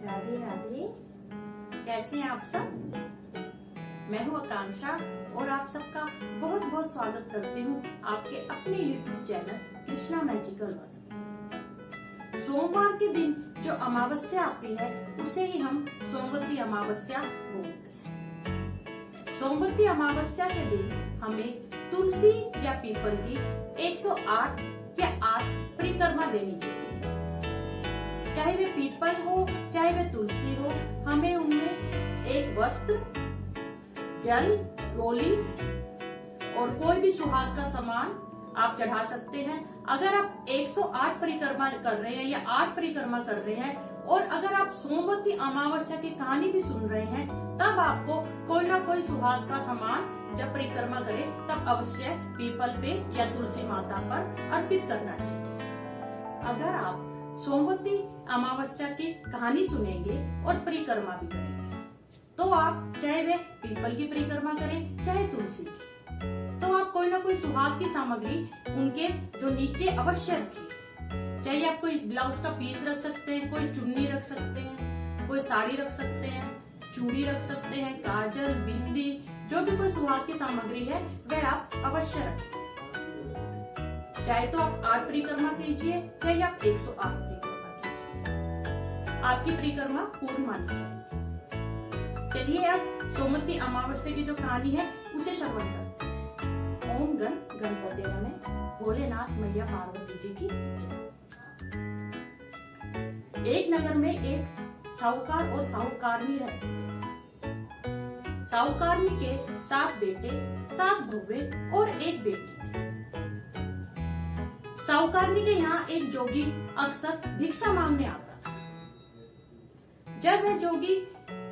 राधे राधे। कैसे हैं आप सब? मैं हूँ आकांक्षा और आप सबका बहुत बहुत स्वागत करती हूँ आपके अपने YouTube channel Krishna magical world. सोमवार के दिन जो अमावस्या आती है उसे ही हम सोमवती अमावस्या बोलते हैं। सोमवती अमावस्या के दिन हमें तुलसी या पीपल की 108 या 8 परिक्रमा देनी चाहिए। चाहे वे पीपल हो चाहे वे तुलसी हो, हमें उनमें एक वस्त्र, जल, रोली और कोई भी सुहाग का सामान आप चढ़ा सकते हैं। अगर आप 108 परिक्रमा कर रहे हैं या 8 परिक्रमा कर रहे हैं और अगर आप सोमवती अमावस्या की कहानी भी सुन रहे हैं, तब आपको कोई ना कोई सुहाग का सामान जब परिक्रमा करें तब अवश्य पीपल पे या तुलसी माता पर अर्पित करना चाहिए। अगर आप सोमवती अमावस्या की कहानी सुनेंगे और परिक्रमा भी करेंगे तो आप चाहे वे पीपल की परिक्रमा करें चाहे तुलसी की, तो आप कोई ना कोई सुहाग की सामग्री उनके जो नीचे अवश्य रखिए। चाहे आप कोई ब्लाउज का पीस रख सकते हैं, कोई चुन्नी रख सकते हैं, कोई साड़ी रख सकते हैं, चूड़ी रख सकते हैं, काजल, बिंदी, जो भी कोई सुहाग की सामग्री है वह आप अवश्य रखें। चाहे तो आप 8 परिक्रमा कीजिए चाहे आप 108 परिक्रमा कीजिए, आपकी परिक्रमा पूर्ण मानी जाएगी। चलिए अब सोमवती अमावस्या की जो कहानी है उसे श्रवण करते हैं। ओम गण गणपति नमः, भोलेनाथ मैया पार्वती जी की जय। एक नगर में एक साहूकार और साहूकारनी रहते थे। साहूकारनी के 7 बेटे, 7 बहुएं और एक बेटी थी। साहूकारनी के यहाँ एक जोगी अक्सर भिक्षा मांगने आता था। जब वह जोगी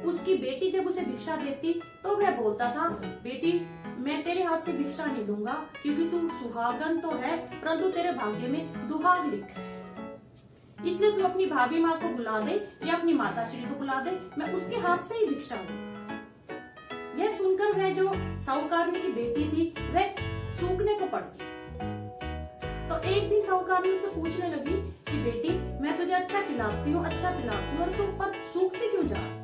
उसकी बेटी जब उसे भिक्षा देती तो वह बोलता था, बेटी मैं तेरे हाथ से भिक्षा नहीं लूंगा क्योंकि तू सुहागन तो है परंतु तेरे भाग्य में दुहाग लिखा है, इसलिए तू अपनी भाभी माँ को बुला दे या अपनी माता श्री को बुला दे, मैं उसके हाथ से ही भिक्षा लूंगा। यह सुनकर वह जो साहूकारनी की बेटी थी वह सूखने को पड़ गई। तो एक दिन साहूकारनी उससे पूछने लगी कि बेटी मैं तुझे अच्छा खिलाती हूँ, अच्छा पिलाती हूँ और तू ऊपर सूखती क्यों जा रही?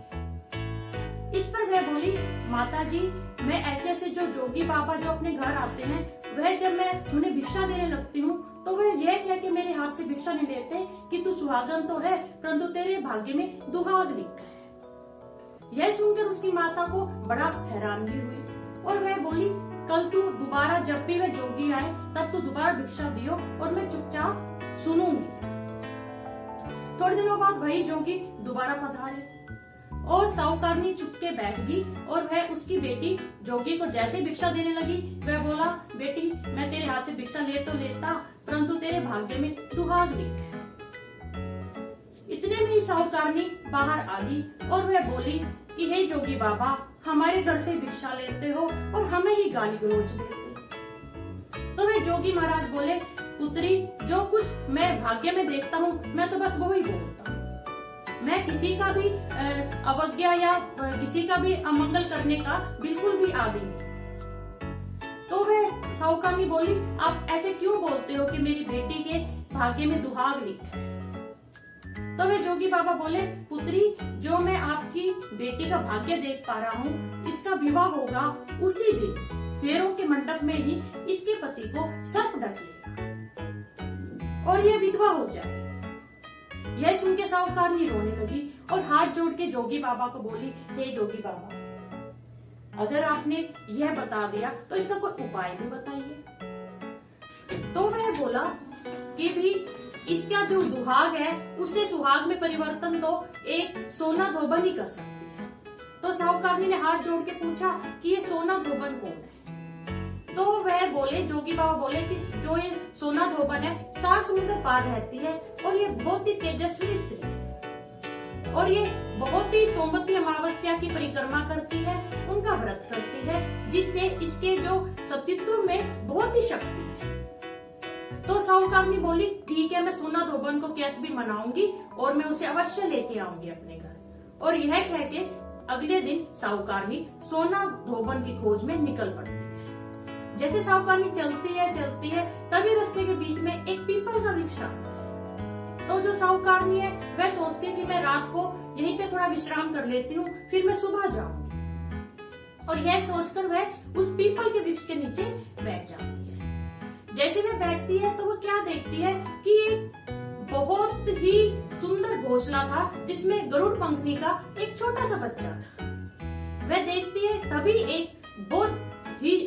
इस पर वह बोली, माता जी मैं ऐसे ऐसे जो जोगी बाबा जो अपने घर आते हैं वह जब मैं उन्हें भिक्षा देने लगती हूँ तो वह यह कह के मेरे हाथ से भिक्षा नहीं लेते कि तू सुहागन तो है परंतु तेरे भाग्य में दुहाग लिखा है। यह सुनकर उसकी माता को बड़ा हैरानगी हुई और वह बोली, कल तू दोबारा जब भी वह जोगी आए तब तू दोबारा भिक्षा दियो और मैं चुपचाप सुनूंगी। थोड़े दिनों बाद वही जोगी दोबारा पधारे और साहूकारनी चुपके बैठ गई और वह उसकी बेटी जोगी को जैसे भिक्षा देने लगी वह बोला, बेटी मैं तेरे हाथ से भिक्षा ले तो लेता परंतु तेरे भाग्य में दुहाग लिखा है। इतने में ही साहूकारनी बाहर आ गई और वह बोली कि हे जोगी बाबा हमारे घर से भिक्षा लेते हो और हमें ही गाली गलौज देते। तो वे जोगी महाराज बोले, पुत्री जो कुछ मैं भाग्य में देखता हूँ मैं तो बस वो ही बोलता हूँ, मैं किसी का भी अवज्ञा या किसी का भी अमंगल करने का बिल्कुल भी आदी नहीं। तो वह साहूकारनी बोली, आप ऐसे क्यों बोलते हो कि मेरी बेटी के भाग्य में दुहाग लिखा है? तो वे जोगी बाबा बोले, पुत्री जो मैं आपकी बेटी का भाग्य देख पा रहा हूँ इसका विवाह होगा उसी दिन फेरों के मंडप में ही इसके पति को सर्प डस लेगा और यह विधवा हो जाए। यह सुन के साहूकारनी रोने लगी और हाथ जोड़ के जोगी बाबा को बोली, हे जोगी बाबा अगर आपने यह बता दिया तो इसका कोई उपाय भी बताइए। तो वह बोला कि भी इसका जो दुहाग है उससे सुहाग में परिवर्तन तो एक सोना धोबन ही कर सकती है। तो साहूकारनी ने हाथ जोड़ के पूछा कि ये सोना धोबन कौन है? तो वह बोले, जोगी बाबा बोले कि जो ये सोना धोबन है 7 समुद्र पार रहती है और ये बहुत ही तेजस्वी स्त्री है और ये बहुत ही सोमवती अमावस्या की परिक्रमा करती है, उनका व्रत करती है जिससे इसके जो सतीत्व में बहुत ही शक्ति है। तो साहूकारनी बोली, ठीक है मैं सोना धोबन को कैसे भी मनाऊंगी और मैं उसे अवश्य लेके आऊंगी अपने घर। और यह कह के अगले दिन साहूकारनी सोना धोबन की खोज में निकल पड़ती है। जैसे साहूकारनी चलती है तभी रास्ते के बीच में एक पीपल का वृक्ष आता है। तो जो साहूकारनी है वह सोचती है कि मैं रात को यहीं पे थोड़ा विश्राम कर लेती हूँ, फिर मैं सुबह जाऊंगी। और यह सोचकर वह उस पीपल के वृक्ष के नीचे बैठ जाती है। जैसे वह बैठती है तो वो क्या देखती है कि एक बहुत ही सुंदर घोंसला था जिसमें गरुड़ पंखनी का एक छोटा सा बच्चा था। वह देखती है तभी एक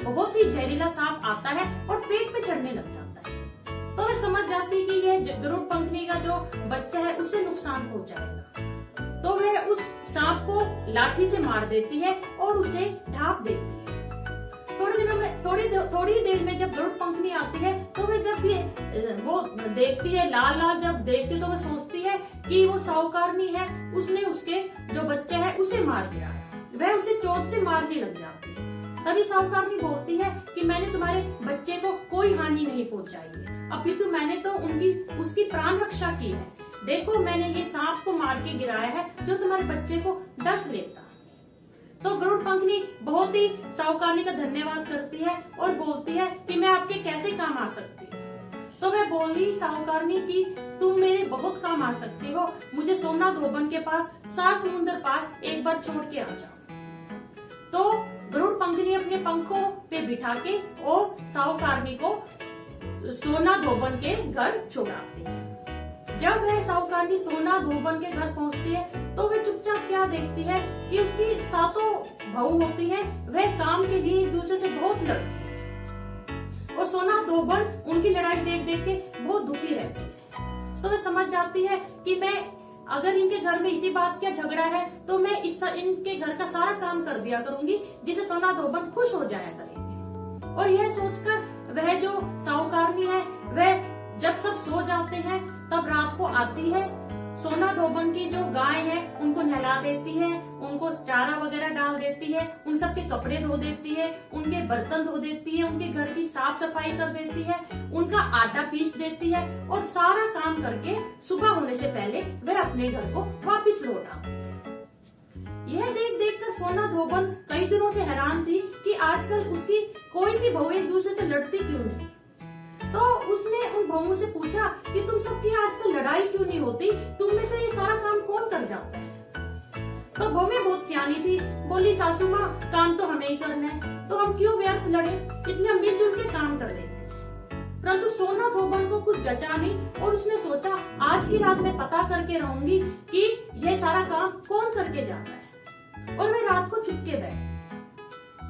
बहुत ही जहरीला सांप आता है और पेट पे चढ़ने लग जाता है। तो वह समझ जाती है कि यह गरुड़ पंखनी का जो बच्चा है उसे नुकसान पहुंचाएगा। तो वह उस सांप को लाठी से मार देती है और उसे ढाप देती है। थोड़ी देर में जब गरुड़ पंखनी आती है तो वह जब वो देखती है लाल जब देखती तो वह सोचती है कि वो साहूकारनी है, उसने उसके जो बच्चा है उसे मार दिया है। वह उसे चोट से मारने लग जाती है। तभी साहूकारनी बोलती है कि मैंने तुम्हारे बच्चे को कोई हानि नहीं पहुंचाई है, अपितु मैंने तो उसकी प्राण रक्षा की है। देखो मैंने ये सांप को मार के गिराया है जो तुम्हारे बच्चे को डस लेता। तो गरुड़ पंखनी बहुत ही साहूकारनी का धन्यवाद करती है और बोलती है कि मैं आपके कैसे काम आ सकती हूँ। तो वह बोली साहूकारनी की तुम मेरे बहुत काम आ सकती हो, मुझे सोमनाथ धोबन के पास 7 समुंदर पार एक बार छोड़ के आ जाओ। तो गरुड़ पंखनी अपने पंखों पे बिठा के और साहूकारनी को सोमनाथ धोबन के घर छोड़ाती है। जब वह साहूकारनी सोमनाथ धोबन के घर पहुंचती है तो वह चुपचाप क्या देखती है कि उसकी 7 बहू होती है, वह काम के लिए एक दूसरे से बहुत लड़ती है और सोमनाथ धोबन उनकी लड़ाई देख देख के बहुत दुखी रहती है। तो वह समझ जाती है कि मैं अगर इनके घर में इसी बात का झगड़ा है तो मैं इनके घर का सारा काम कर दिया करूंगी जिससे सोमनाथ धोबन खुश हो जाया करेंगे। और यह सोचकर वह जो साहूकारनी है वह जब सब सो जाते हैं तब रात को आती है, सोमनाथ धोबन की जो गाय है उनको नहला देती है, उनको चारा वगैरह डाल देती है, उन सब के कपड़े धो देती है, उनके बर्तन धो देती है, उनके घर की साफ सफाई कर देती है, उनका आटा पीस देती है और सारा काम करके सुबह होने से पहले वह अपने घर को वापिस लौट आती है। यह देख कर सोमनाथ धोबन कई दिनों से हैरान थी कि आजकल उसकी कोई भी बहू एक दूसरे से लड़ती क्यों नहीं। तो उसने उन बहुओं से पूछा कि तुम सबकी आजकल लड़ाई क्यों नहीं होती, तुम में से ये सारा काम कौन कर जाता है। तो बहुएं बहुत सियानी थी, बोली सासू माँ काम तो हमें ही करना है, तो हम क्यों व्यर्थ लड़े, इसलिए हम मिलजुल के काम कर लेते। परंतु सोमनाथ धोबन को कुछ जचा नहीं और उसने सोचा आज की रात में पता करके रहूंगी कि यह सारा काम कौन करके जाता है। और वह रात को चुपके बैठी।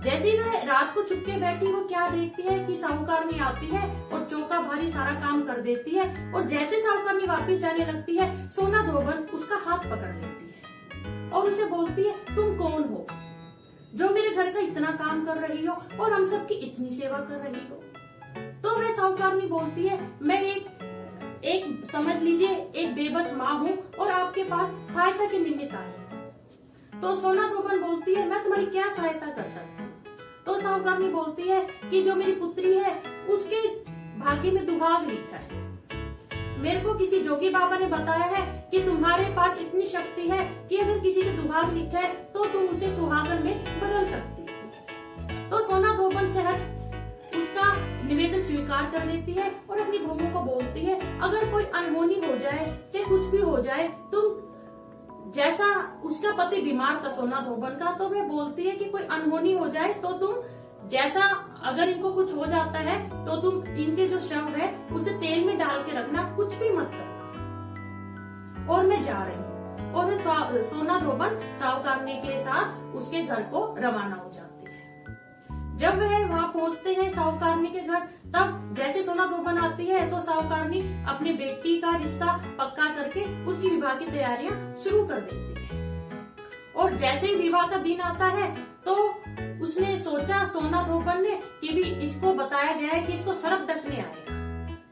जैसे ही वह रात को चुपके बैठी वो क्या देखती है कि साहूकारनी आती है और चौका भारी सारा काम कर देती है और जैसे साहूकारनी वापस जाने लगती है सोमनाथ धोबन उसका हाथ पकड़ लेती है और उसे बोलती है तुम कौन हो जो मेरे घर का इतना काम कर रही हो और हम सबकी इतनी सेवा कर रही हो। तो वह साहूकारनी बोलती है मैं एक समझ लीजिए एक बेबस माँ हूँ और आपके पास सहायता के निमित्त आई। तो सोमनाथ धोबन बोलती है मैं तुम्हारी क्या सहायता कर सकती हूँ। तो साहूकारनी बोलती है कि जो मेरी पुत्री है उसके भाग्य में दुहाग लिखा है, मेरे को किसी जोगी बाबा ने बताया है कि तुम्हारे पास इतनी शक्ति है कि अगर किसी के दुहाग लिखा है तो तुम उसे सुहागन में बदल सकती हो। तो सोमनाथ धोबन से उसका निवेदन स्वीकार कर लेती है और अपनी बहू को बोलती है अगर कोई अनहोनी हो जाए चाहे कुछ भी हो जाए, तुम जैसा उसका पति बीमार था सोमनाथ धोबन का, तो वह बोलती है कि कोई अनहोनी हो जाए तो तुम जैसा अगर इनको कुछ हो जाता है तो तुम इनके जो शव है उसे तेल में डाल के रखना, कुछ भी मत करना। और मैं जा रही हूँ। और वह सोमनाथ धोबन साहूकारनी के साथ उसके घर को रवाना हो जाती है। जब वह वहाँ पहुँचते हैं साहूकारनी के घर, तब जैसे सोमनाथ धोबन आती है तो साहूकारनी अपनी बेटी का रिश्ता पक्का करके उसकी विवाह की तैयारियां शुरू कर देती है। और जैसे ही विवाह का दिन आता है तो उसने सोचा सोमनाथ धोबन ने कि भी इसको बताया गया है कि इसको सर्प डसने आएगा।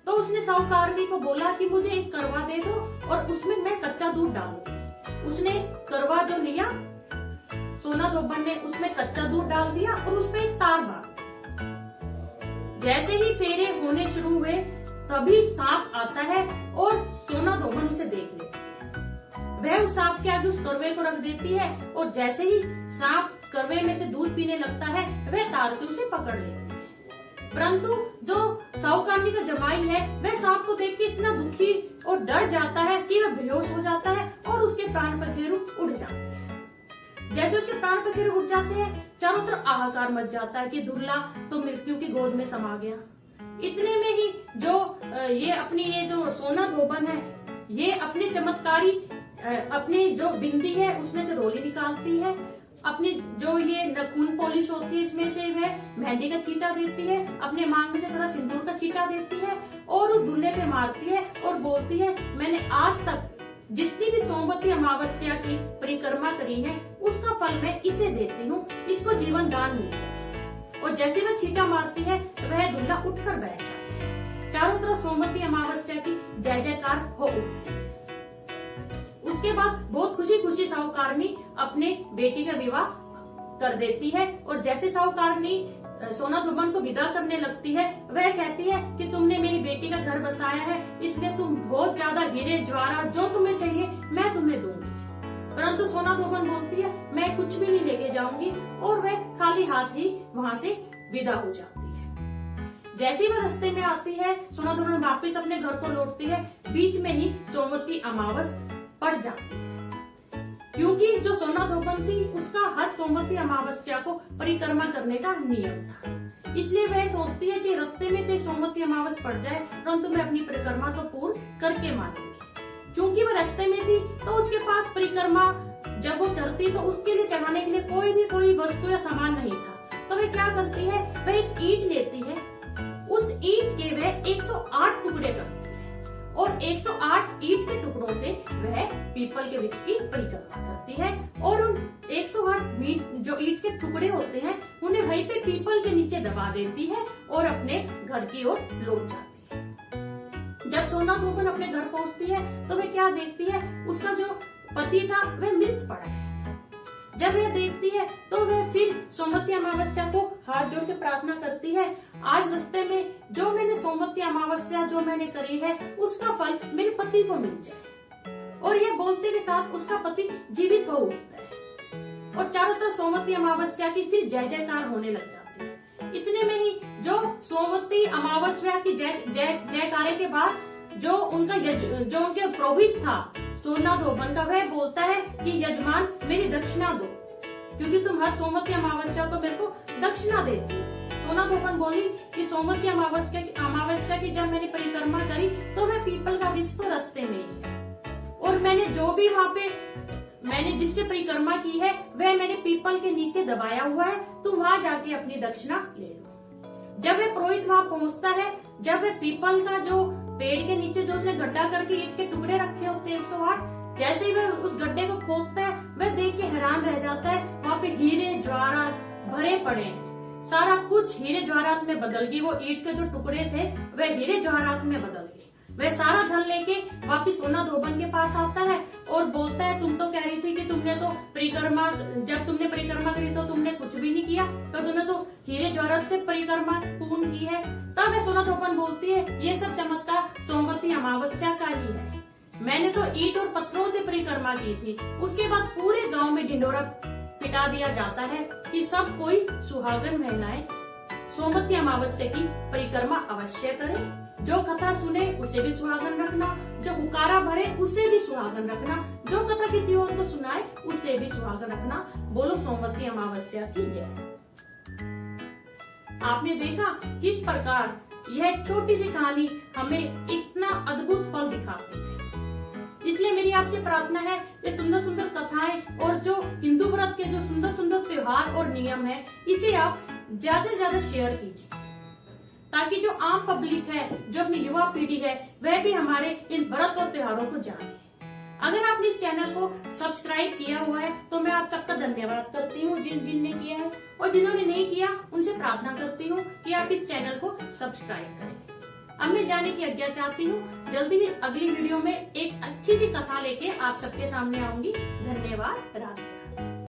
तो उसने साहूकारनी को बोला कि मुझे एक करवा दे दो और उसमें मैं कच्चा दूध डालूंगी। उसने करवा जो लिया, सोमनाथ धोबन ने उसमें कच्चा दूध डाल दिया और उसमें एक तार बांध। जैसे ही फेरे होने शुरू हुए तभी सांप आता है और सोमनाथ धोबन उसे देख लेती है। वह उस सांप के आगे उस करवे को रख देती है और जैसे ही सांप करवे में से दूध पीने लगता है वह तार से उसे पकड़ लेती है। परंतु जो साहूकारनी का जमाई है वह सांप को देख के इतना दुखी और डर जाता है कि वह बेहोश हो जाता है और उसके उसके प्राण पखेरु उड़ जाते हैं। जैसे उसके प्राण पखेरु उड़ जाते हैं, चारों तरफ हाहाकार मच जाता है कि दुल्ला तो मृत्यु की गोद में समा गया। इतने में ही जो ये जो सोना धोबन है, ये अपने चमत्कारी अपनी जो बिंदी है उसमें से रोली निकालती है, अपनी जो ये नखून पॉलिश होती है इसमें से वह मेहंदी का चीटा देती है, अपने मांग में से थोड़ा सिंदूर का चीटा देती है और उस दुल्हे पे मारती है और बोलती है, मैंने आज तक जितनी भी सोमवती अमावस्या की परिक्रमा करी है उसका फल मैं इसे देती हूँ, इसको जीवन दान मिल जाए। और जैसे वह चीटा मारती है वह दुल्हा उठकर बैठ जाता है। चारों तरफ सोमवती अमावस्या की जय जयकार हो उठती है। उसके बाद बहुत खुशी खुशी साहूकारनी अपने बेटी का विवाह कर देती है और जैसे साहूकारनी सोना धोबन को विदा करने लगती है, वह कहती है कि तुमने मेरी बेटी का घर बसाया है, इसलिए तुम बहुत ज्यादा हीरे जवाहरात जो तुम्हें चाहिए मैं तुम्हें दूंगी। परंतु सोना धोबन बोलती है, मैं कुछ भी नहीं लेके जाऊंगी, और वह खाली हाथ ही वहां से विदा हो जाती है। जैसे ही वह रास्ते में आती है, सोना धोबन वापस अपने घर को लौटती है, बीच में ही सोमवती अमावस पड़ जाती है। क्योंकि जो सोना धोबन थी उसका हर सोमवती अमावस्या को परिक्रमा करने का नियम था, इसलिए वह सोचती है कि रास्ते में चाहे सोमवती अमावस पड़ जाए परंतु मैं अपनी परिक्रमा तो पूर्ण करके मानूंगी। क्योंकि वह रास्ते में थी तो उसके पास परिक्रमा जब वो करती तो उसके लिए चढ़ाने के लिए कोई वस्तु या सामान नहीं था। तो वह क्या करती है, वह एक ईंट लेती है, उस ईंट के वह 108 टुकड़े करती है और 108 ईंट के टुकड़ों से वह पीपल के वृक्ष की परिक्रमा करती है और उन 108 जो ईंट के टुकड़े होते हैं उन्हें वहीं पे पीपल के नीचे दबा देती है और अपने घर की ओर लौट जाती है। जब सोना धोबन अपने घर पहुंचती है तो वह क्या देखती है, उसका जो पति था वह मृत पड़ा है। जब वह देखती है तो वह फिर सोमवती अमावस्या को हाथ जोड़ के प्रार्थना करती है, आज रास्ते में जो मैंने सोमवती अमावस्या जो मैंने करी है उसका फल मेरे पति को मिल जाए। और यह बोलते के साथ उसका पति जीवित हो उठता है और चारों तरफ सोमवती अमावस्या की फिर जय जयकार होने लग जाती है। इतने में ही जो सोमवती अमावस्या की जयकारे के बाद जो उनके पुरोहित था सोना धोबन का, वह बोलता है कि यजमान मेरी दक्षिणा दो, क्योंकि तुम हर सोमवती अमावस्या को मेरे को दक्षिणा देती हो। सोना धोबन बोली कि सोमवती अमावस्या की जब मैंने परिक्रमा करी तो मैं पीपल का वृक्ष तो रास्ते में ही है और मैंने जो भी वहाँ पे मैंने जिससे परिक्रमा की है वह मैंने पीपल के नीचे दबाया हुआ है, तुम वहाँ जाके अपनी दक्षिणा ले लो। जब वह पुरोहित वहाँ पहुँचता है, जब वह पीपल का जो पेड़ के नीचे जो उसने गड्ढा करके ईंट के टुकड़े रखे होते 108, जैसे ही वह उस गड्ढे को खोदता है वह देख के हैरान रह जाता है, वहाँ पे हीरे जवाहरात भरे पड़े हैं, सारा कुछ हीरे जवाहरात में बदल गई। वो ईंट के जो टुकड़े थे वह हीरे जवाहरात में बदल गए। वह सारा धन लेके वापिस सोना धोबन के पास आता है और बोलता है, तुम तो कह रही थी कि तुमने तो जब तुमने परिक्रमा करी तो तुमने कुछ भी नहीं किया, तो तुमने तो हीरे जवाहरात से परिक्रमा पूर्ण की है। तब वह सोना धोबन बोलती है, ये सब चमत्कार सोमवती अमावस्या का ही है, मैंने तो ईंट और पत्थरों से परिक्रमा की थी। उसके बाद पूरे गांव में ढिंडोरा पिटा दिया जाता है कि सब कोई सुहागन महिलाएं सोमवती अमावस्या की परिक्रमा अवश्य करें। जो कथा सुने उसे भी सुहागन रखना, जो हुकारा भरे उसे भी सुहागन रखना, जो कथा किसी और को सुनाए उसे भी सुहागन रखना। बोलो सोमवती अमावस्या की जय। आपने देखा किस प्रकार यह छोटी सी कहानी हमें इतना अद्भुत फल दिखाती है। इसलिए मेरी आपसे प्रार्थना है, ये सुंदर सुंदर कथाएं और जो हिंदू व्रत के जो सुंदर सुंदर त्योहार और नियम है, इसे आप ज्यादा से ज्यादा शेयर कीजिए, ताकि जो आम पब्लिक है, जो अपनी युवा पीढ़ी है, वह भी हमारे इन व्रत और त्योहारों को जाने। अगर आपने इस चैनल को सब्सक्राइब किया हुआ है तो मैं आप सबका धन्यवाद करती हूँ, जिनने किया है, और जिन्होंने नहीं किया उनसे प्रार्थना करती हूँ कि आप इस चैनल को सब्सक्राइब करें। अब मैं जाने की आज्ञा चाहती हूँ, जल्दी ही अगली वीडियो में एक अच्छी सी कथा लेके आप सबके सामने आऊंगी। धन्यवाद। राधे।